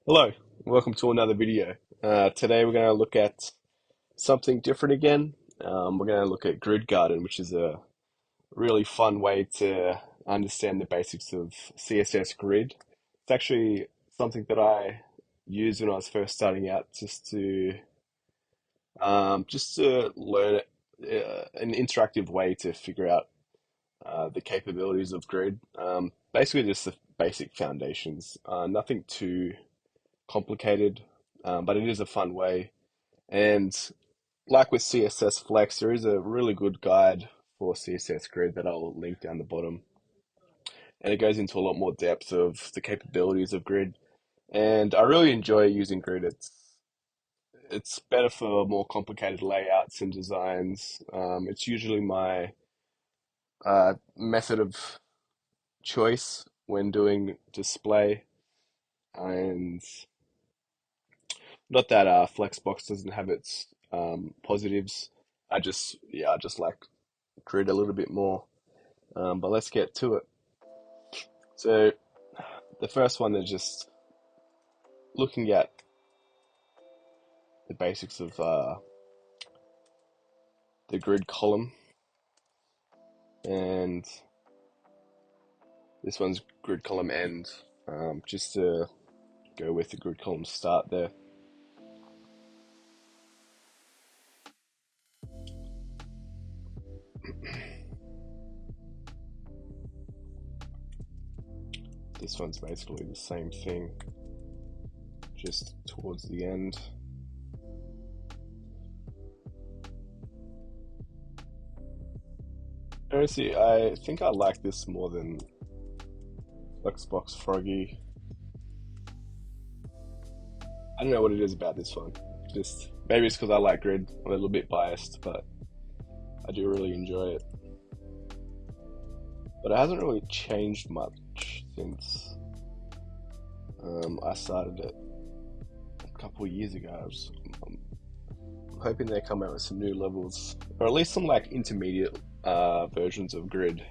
Hello, welcome to another video. Today we're going to look at something different again. We're going to look at Grid Garden, which is a really fun way to understand the basics of CSS Grid. It's actually something that I used when I was first starting out, just to learn an interactive way to figure out the capabilities of Grid. Basically, just the basic foundations. Nothing too complicated, but it is a fun way. And like with CSS Flex, there is a really good guide for CSS Grid that I'll link down the bottom. And it goes into a lot more depth of the capabilities of Grid. And I really enjoy using Grid. It's better for more complicated layouts and designs. It's usually my method of choice when doing display. And not that Flexbox doesn't have its positives. I just like Grid a little bit more. But let's get to it. So the first one is just looking at the basics of the grid column, and this one's grid column end. Just to go with the grid column start there. This one's basically the same thing, just towards the end. Honestly, I think I like this more than Flexbox Froggy. I don't know what it is about this one. Just maybe it's because I like Grid. I'm a little bit biased, but I do really enjoy it. But it hasn't really changed much since I started it a couple of years ago. I'm hoping they come out with some new levels, or at least some like intermediate versions of Grid.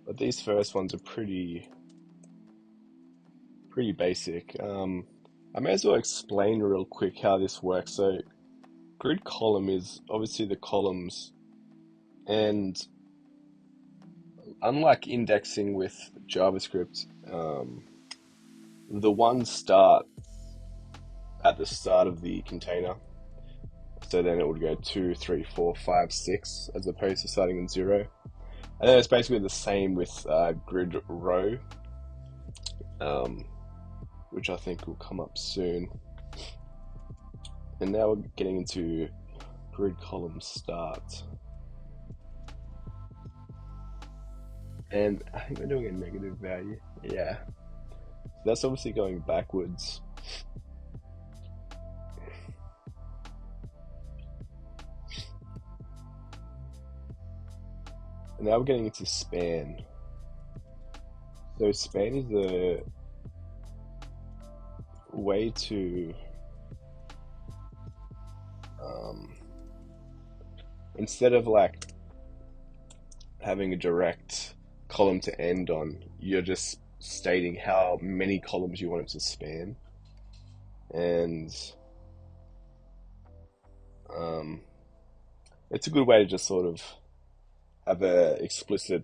But these first ones are pretty basic. I may as well explain real quick how this works. So grid column is obviously the columns, and unlike indexing with JavaScript, the one starts at the start of the container. So then it would go 2, 3, 4, 5, 6, as opposed to starting in 0. And then it's basically the same with grid row, which I think will come up soon. And now we're getting into grid column start. And I think we're doing a negative value. Yeah. So that's obviously going backwards. And now we're getting into span. So span is a way to instead of like having a direct column to end on, you're just stating how many columns you want it to span. And it's a good way to just sort of have a explicit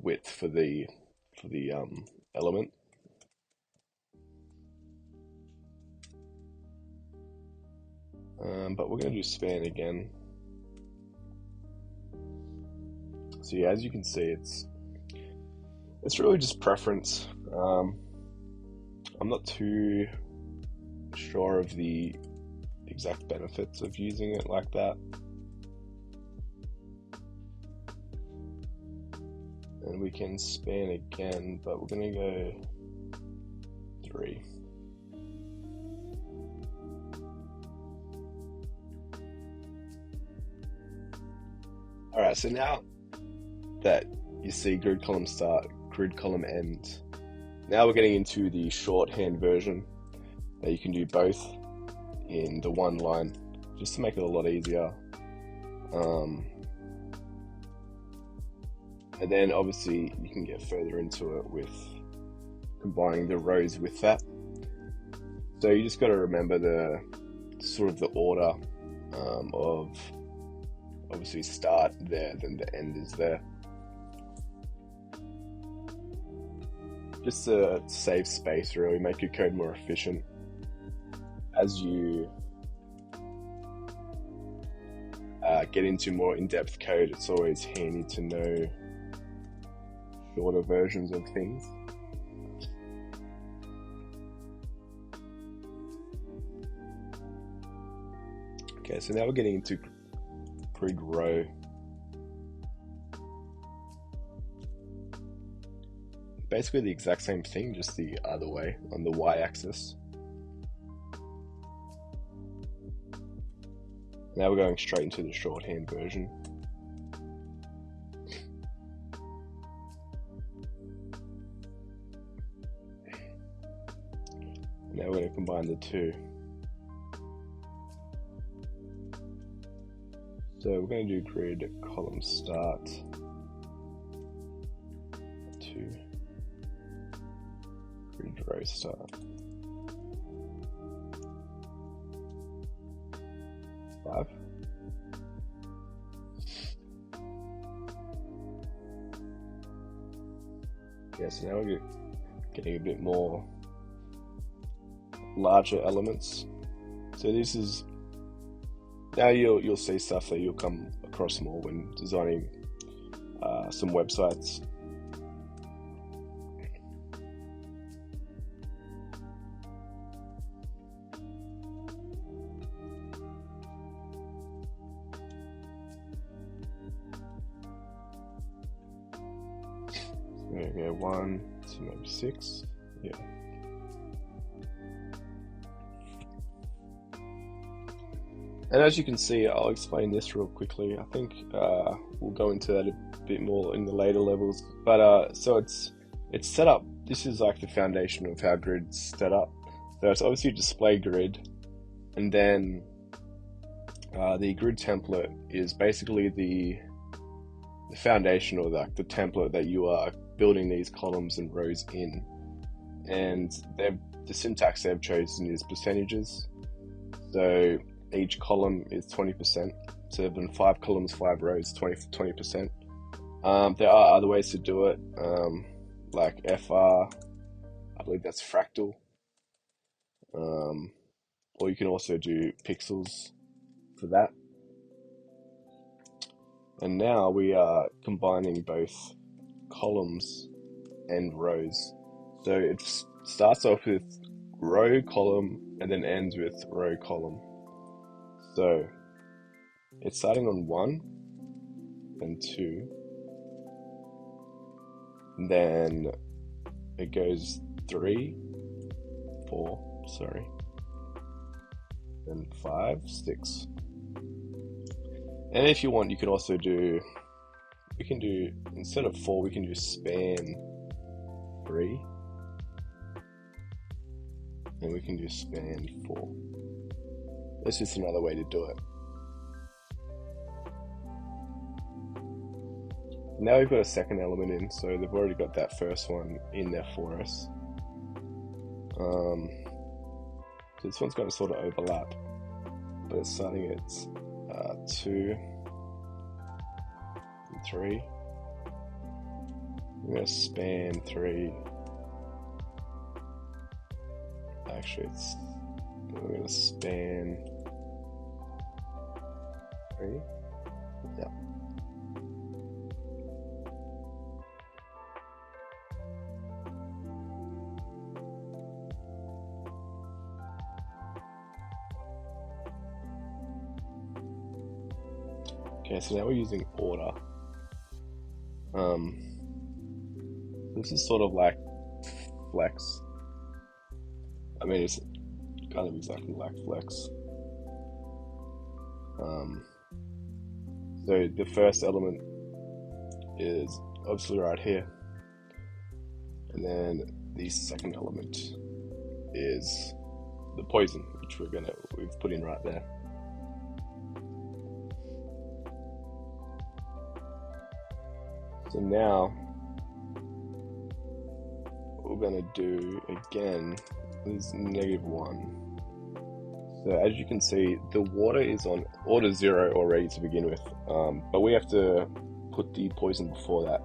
width for the element. But we're going to do span again. So yeah, as you can see, it's really just preference. I'm not too sure of the exact benefits of using it like that. And we can span again, but we're going to go 3. Alright, so now that you see grid column start, grid column end, now we're getting into the shorthand version that you can do both in the one line, just to make it a lot easier. And then obviously you can get further into it with combining the rows with that. So you just got to remember the sort of the order of obviously start there, then the end is there. Just to save space, really, make your code more efficient. As you get into more in-depth code, it's always handy to know shorter versions of things. Okay, so now we're getting into grid row. Basically the exact same thing, just the other way on the y-axis. Now we're going straight into the shorthand version. Now we're going to combine the two. So we're going to do grid column start to grid row start. 5. Yeah, so now we're getting a bit more larger elements. So this is now you'll see stuff that you'll come across more when designing some websites. So we're gonna go 1 to maybe 6. Yeah. And as you can see, I'll explain this real quickly. I think we'll go into that a bit more in the later levels. But so it's set up. This is like the foundation of how grid's set up. So it's obviously a display grid, and then the grid template is basically the foundation, or like the template that you are building these columns and rows in. And the syntax they've chosen is percentages. So each column is 20%. So there have been 5 columns, 5 rows, 20%. There are other ways to do it, like FR, I believe that's fractal. Or you can also do pixels for that. And now we are combining both columns and rows. So it starts off with row, column, and then ends with row, column. So it's starting on 1 and 2, and then it goes 3, 4, sorry, and 5, 6. And if you want, you can also do, instead of 4, we can do span 3, and we can do span 4. That's just another way to do it. Now we've got a second element in, so they've already got that first one in there for us. So this one's going to sort of overlap, but it's starting at 2 and 3. We're going to span 3. Actually, we're going to span 3. Yeah. Okay, so now we're using order. This is sort of like flex. I mean, it's kind of exactly like flex. So the first element is obviously right here, and then the second element is the poison, which we've put in right there. So now what we're going to do again is -1. So as you can see, the water is on order 0 already to begin with, but we have to put the poison before that,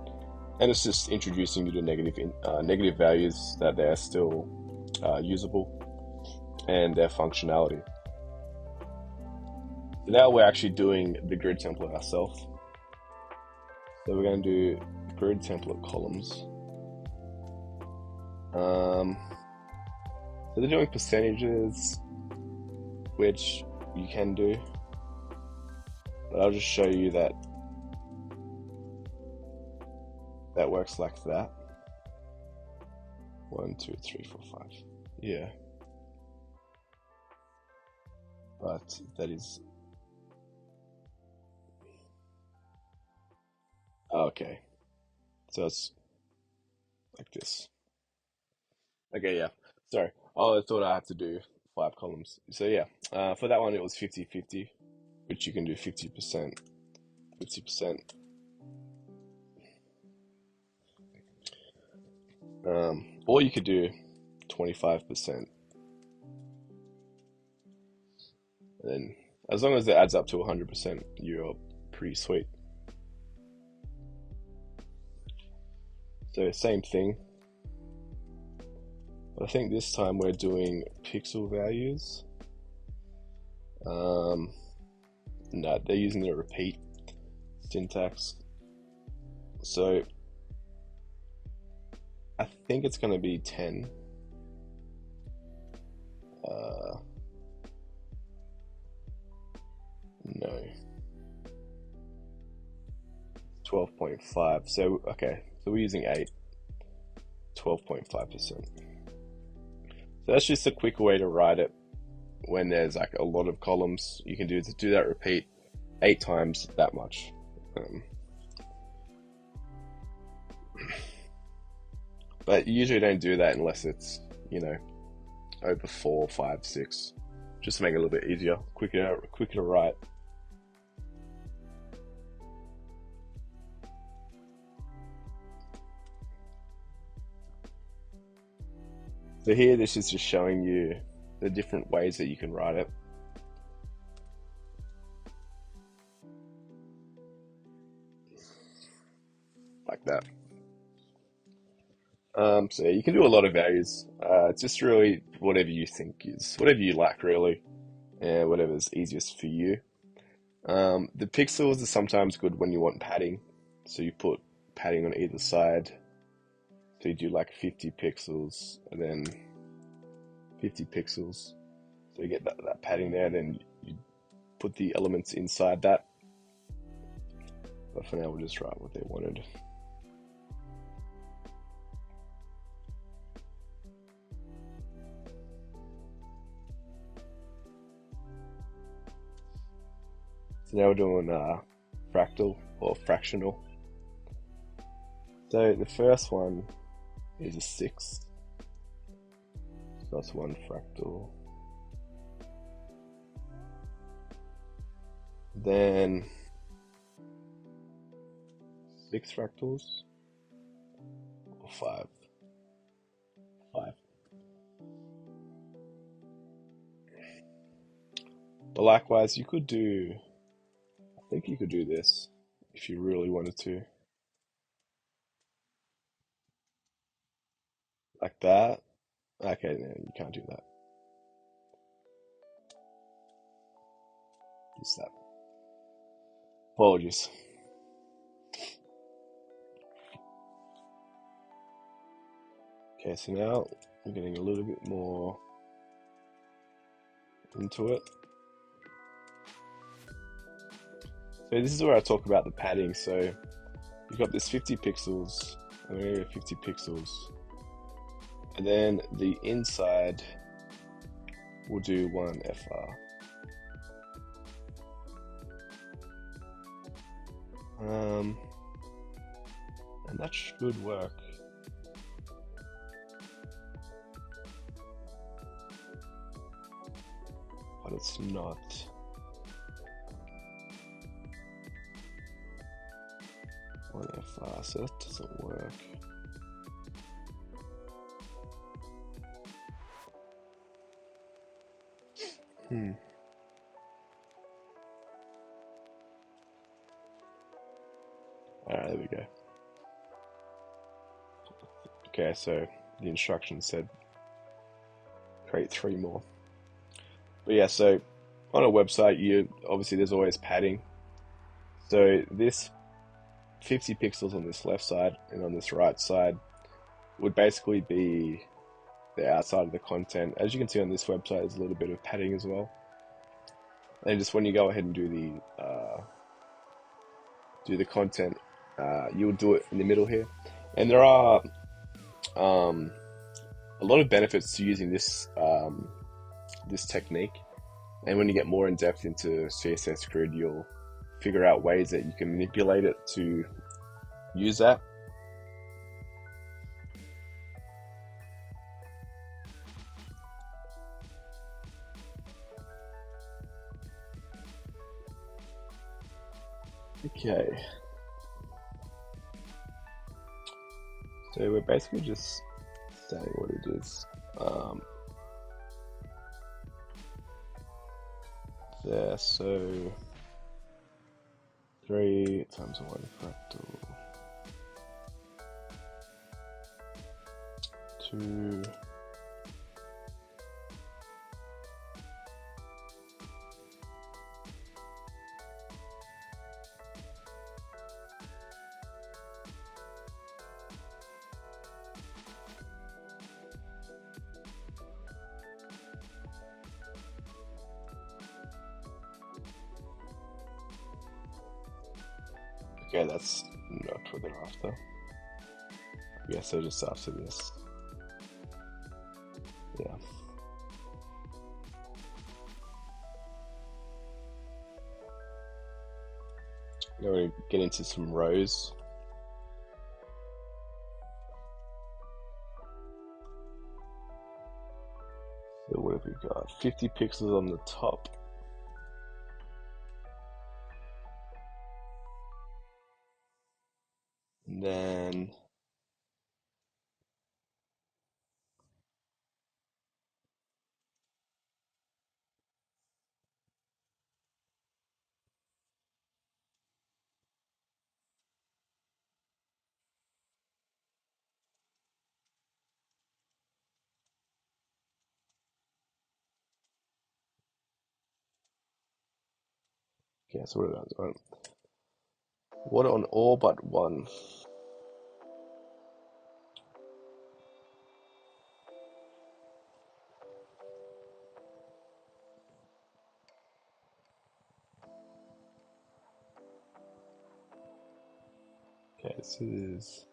and it's just introducing you to negative values that they are still usable and their functionality. So now we're actually doing the grid template ourselves. So we're going to do grid template columns. So they're doing percentages, which you can do, but I'll just show you that that works like that. 1, 2, 3, 4, 5. Yeah, but that is okay. So it's like this. Okay, yeah. Sorry. Oh, I thought I had to do 5 columns. So yeah, for that one it was 50-50, which you can do 50%, 50%. Or you could do 25%. And then as long as it adds up to 100%, you're pretty sweet. So same thing. But I think this time we're doing pixel values. No, they're using the repeat syntax. So I think it's going to be 10. No. 12.5. So, okay. So we're using 8. 12.5%. So that's just a quick way to write it when there's like a lot of columns. You can do that repeat 8 times that much. But you usually don't do that unless it's, over 4, 5, 6. Just to make it a little bit easier, quicker to write. So here, this is just showing you the different ways that you can write it. Like that. So yeah, you can do a lot of values. It's just really whatever you like really, and whatever's easiest for you. The pixels are sometimes good when you want padding. So you put padding on either side. So you do like 50 pixels and then 50 pixels. So you get that padding there, then you put the elements inside that. But for now, we'll just write what they wanted. So now we're doing fractal or fractional. So the first one is a 6. So that's 1 fractal. Then 6 fractals or 5. 5. But likewise, you could do, I think you could do this if you really wanted to. Like that. Okay, no, you can't do that. Just that. Apologies. Okay, so now we're getting a little bit more into it. So this is where I talk about the padding. So you've got this 50 pixels, and we're going to 50 pixels. And then the inside, we'll do 1 FR. And that should work. But it's not. One FR. So that doesn't work. Alright, there we go. Okay, so the instructions said create 3 more. But yeah, so on a website, obviously there's always padding. So this 50 pixels on this left side and on this right side would basically be the outside of the content. As you can see on this website, there's a little bit of padding as well. And just when you go ahead and do the content, you'll do it in the middle here. And there are a lot of benefits to using this this technique. And when you get more in depth into CSS Grid, you'll figure out ways that you can manipulate it to use that. Okay. So we're basically just saying what it is. There, so 3 times 1 fractal 2 Okay, that's not what they're after. I guess they're just after this. Yeah. Now we're going to get into some rows. So what have we got? 50 pixels on the top. And then okay, so what on all but one? Okay, this is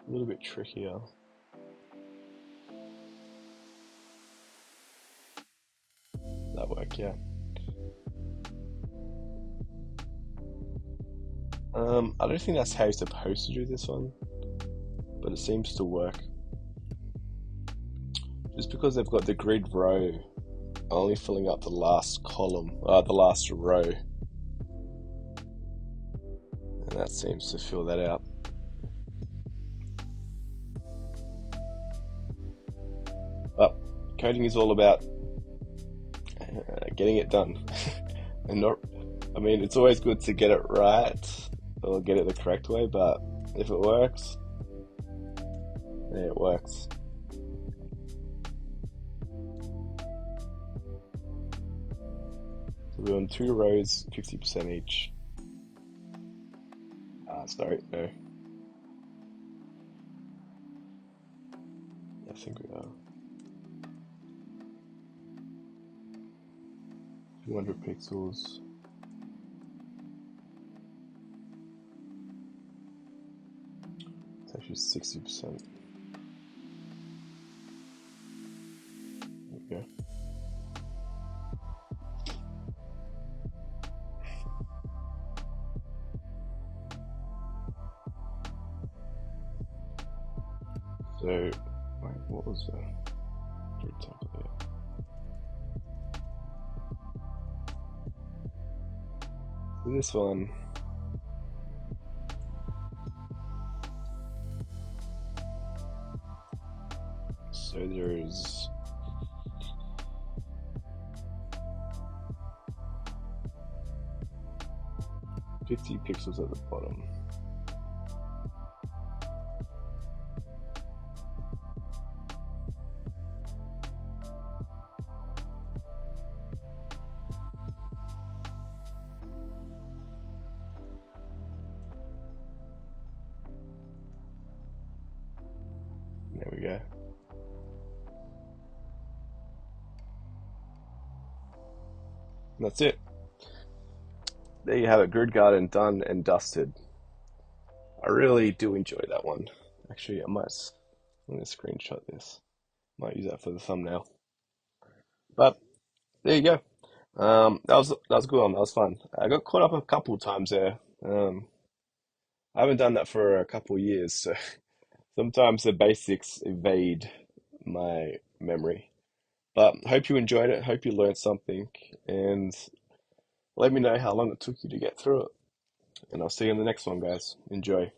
a little bit trickier. That work, yeah. I don't think that's how you're supposed to do this one, but it seems to work. Just because they've got the grid row only filling up the last column, the last row. And that seems to fill that out. But coding is all about getting it done. And not, I mean, it's always good to get it right or get it the correct way, but if it works, then it works. So we're on 2 rows, 50% each. Sorry, no. I think we are. 200 pixels. It's actually 60%. Okay. So, wait, what was the grid template? So this one, So there's 50 pixels at the bottom. There we go. And that's it. There you have it, Grid Garden done and dusted. I really do enjoy that one. Actually, I'm gonna screenshot this. Might use that for the thumbnail. But there you go. That was a good one. That was fun. I got caught up a couple times there. I haven't done that for a couple years, so sometimes the basics evade my memory. But hope you enjoyed it. Hope you learned something, and let me know how long it took you to get through it. And I'll see you in the next one, guys. Enjoy.